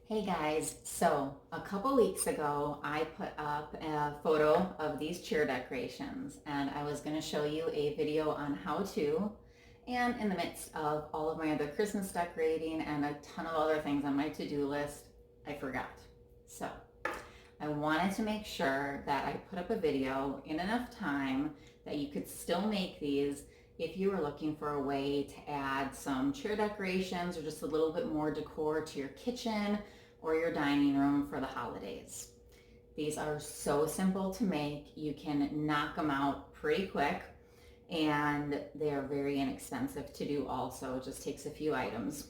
Hey guys, so a couple weeks ago I put up a photo of these chair decorations and I was going to show you a video on how to, and in the midst of all of my other Christmas decorating and a ton of other things on my to-do list, I forgot. So I wanted to make sure that I put up a video in enough time that you could still make these if you were looking for a way to add some chair decorations or just a little bit more decor to your kitchen or your dining room for the holidays. These are so simple to make. You can knock them out pretty quick and they are very inexpensive to do also. It just takes a few items.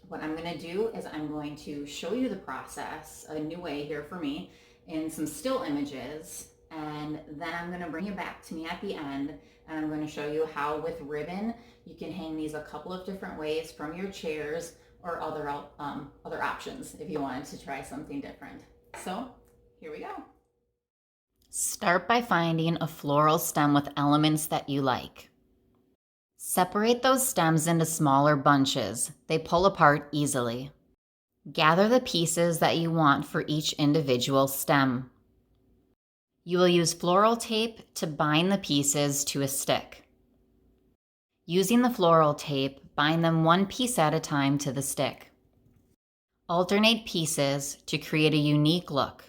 What I'm going to do is I'm going to show you the process, a new way here for me, in some still images, and then I'm going to bring you back to me at the end and I'm going to show you how with ribbon you can hang these a couple of different ways from your chairs or other options if you wanted to try something different. So here we go. Start by finding a floral stem with elements that you like. Separate those stems into smaller bunches. They pull apart easily. Gather the pieces that you want for each individual stem. You will use floral tape to bind the pieces to a stick. Using the floral tape, bind them one piece at a time to the stick. Alternate pieces to create a unique look.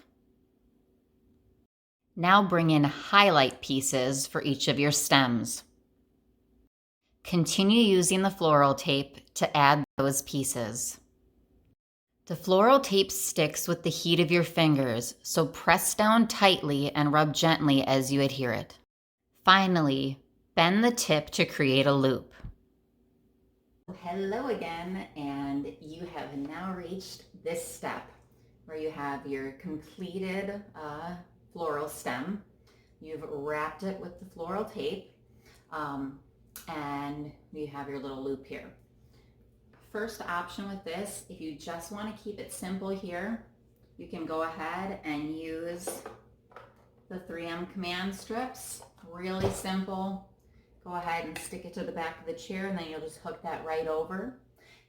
Now bring in highlight pieces for each of your stems. Continue using the floral tape to add those pieces. The floral tape sticks with the heat of your fingers, so press down tightly and rub gently as you adhere it. Finally, bend the tip to create a loop. Hello again, and you have now reached this step where you have your completed floral stem. You've wrapped it with the floral tape, and you have your little loop here. First option with this, if you just want to keep it simple here, you can go ahead and use the 3M command strips. Really simple. Go ahead and stick it to the back of the chair and then you'll just hook that right over.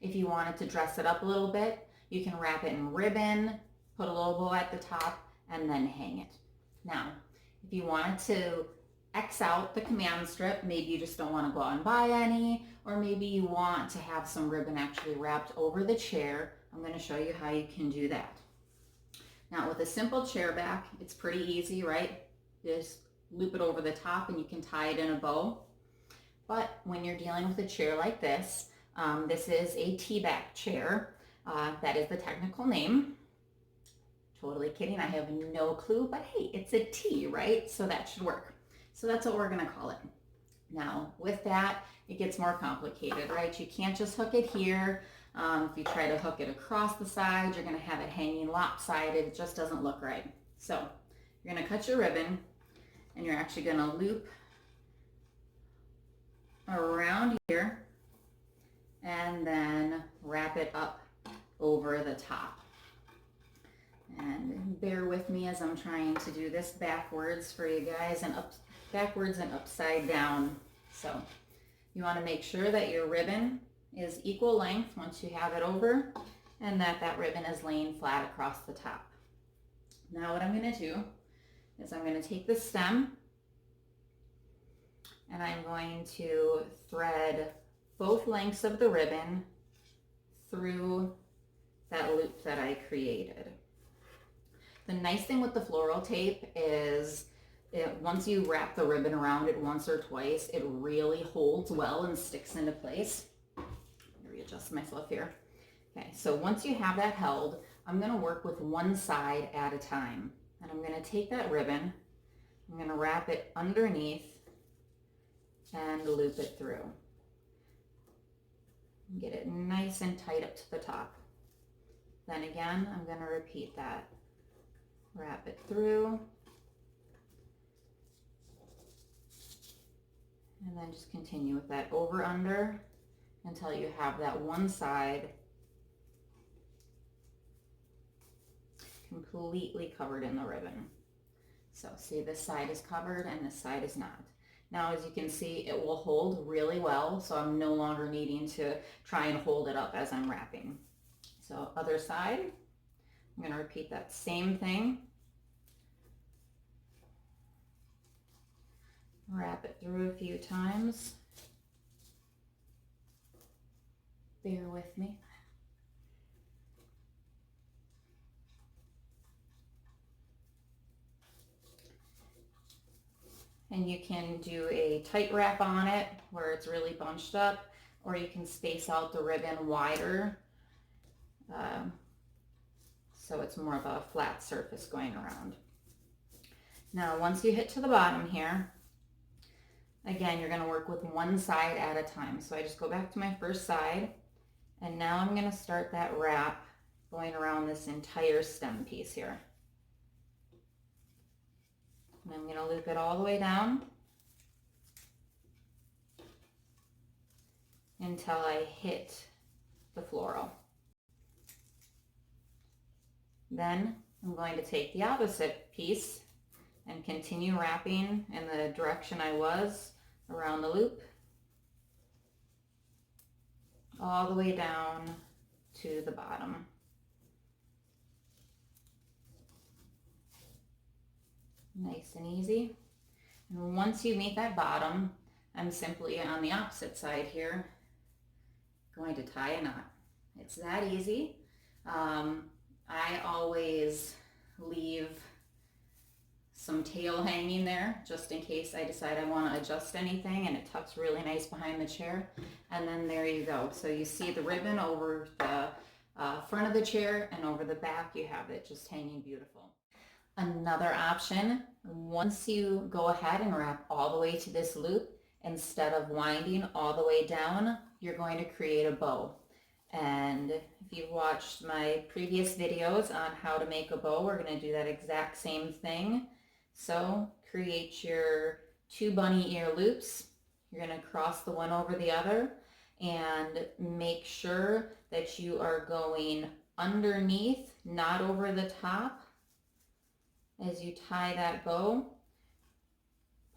If you wanted to dress it up a little bit, you can wrap it in ribbon, put a little bow at the top, and then hang it. Now, if you wanted to X out the command strip, maybe you just don't want to go out and buy any, or maybe you want to have some ribbon actually wrapped over the chair, I'm going to show you how you can do that. Now with a simple chair back, it's pretty easy, right? Just loop it over the top and you can tie it in a bow. But when you're dealing with a chair like this, this is a tea back chair. That is the technical name. Totally kidding, I have no clue, but hey, it's a tea, right? So that should work. So that's what we're going to call it. Now with that, it gets more complicated, right? You can't just hook it here. If you try to hook it across the side, you're going to have it hanging lopsided. It just doesn't look right. So you're going to cut your ribbon and you're actually going to loop around here and then wrap it up over the top. And bear with me as I'm trying to do this backwards for you guys, and backwards and upside down. So you want to make sure that your ribbon is equal length once you have it over, and that ribbon is laying flat across the top. Now what I'm going to do is I'm going to take the stem and I'm going to thread both lengths of the ribbon through that loop that I created. The nice thing with the floral tape is once you wrap the ribbon around it once or twice, it really holds well and sticks into place. Let me readjust myself here. Okay, so once you have that held, I'm going to work with one side at a time. And I'm going to take that ribbon, I'm going to wrap it underneath and loop it through. Get it nice and tight up to the top. Then again, I'm going to repeat that. Wrap it through, and then just continue with that over under until you have that one side completely covered in the ribbon. So see, this side is covered and this side is not. Now as you can see, it will hold really well, so I'm no longer needing to try and hold it up as I'm wrapping. So other side. I'm going to repeat that same thing. Wrap it through a few times. Bear with me. And you can do a tight wrap on it where it's really bunched up, or you can space out the ribbon wider so it's more of a flat surface going around. Now once you hit to the bottom here, again, you're going to work with one side at a time. So I just go back to my first side, and now I'm going to start that wrap going around this entire stem piece here. And I'm going to loop it all the way down until I hit the floral. Then I'm going to take the opposite piece and continue wrapping in the direction I was around the loop, all the way down to the bottom. Nice and easy. And once you meet that bottom, I'm simply on the opposite side here going to tie a knot. It's that easy. I always leave some tail hanging there just in case I decide I want to adjust anything, and it tucks really nice behind the chair. And then there you go. So you see the ribbon over the front of the chair, and over the back you have it just hanging beautiful. Another option, once you go ahead and wrap all the way to this loop, instead of winding all the way down, you're going to create a bow. And if you've watched my previous videos on how to make a bow, we're going to do that exact same thing. So create your 2 bunny ear loops. You're going to cross the one over the other, and make sure that you are going underneath, not over the top. As you tie that bow,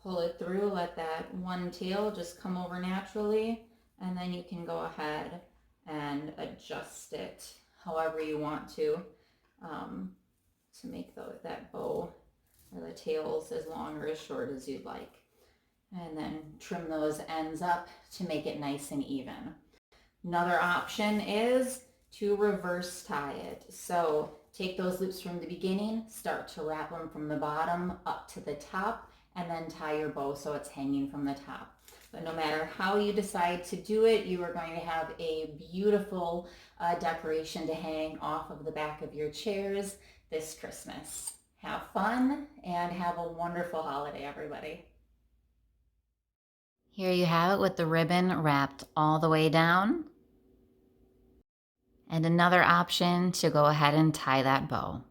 pull it through, let that one tail just come over naturally, and then you can go ahead and adjust it however you want to make that bow or the tails as long or as short as you'd like. And then trim those ends up to make it nice and even. Another option is to reverse tie it. So take those loops from the beginning, start to wrap them from the bottom up to the top, and then tie your bow so it's hanging from the top. But no matter how you decide to do it, you are going to have a beautiful decoration to hang off of the back of your chairs this Christmas. Have fun and have a wonderful holiday, everybody. Here you have it with the ribbon wrapped all the way down. And another option to go ahead and tie that bow.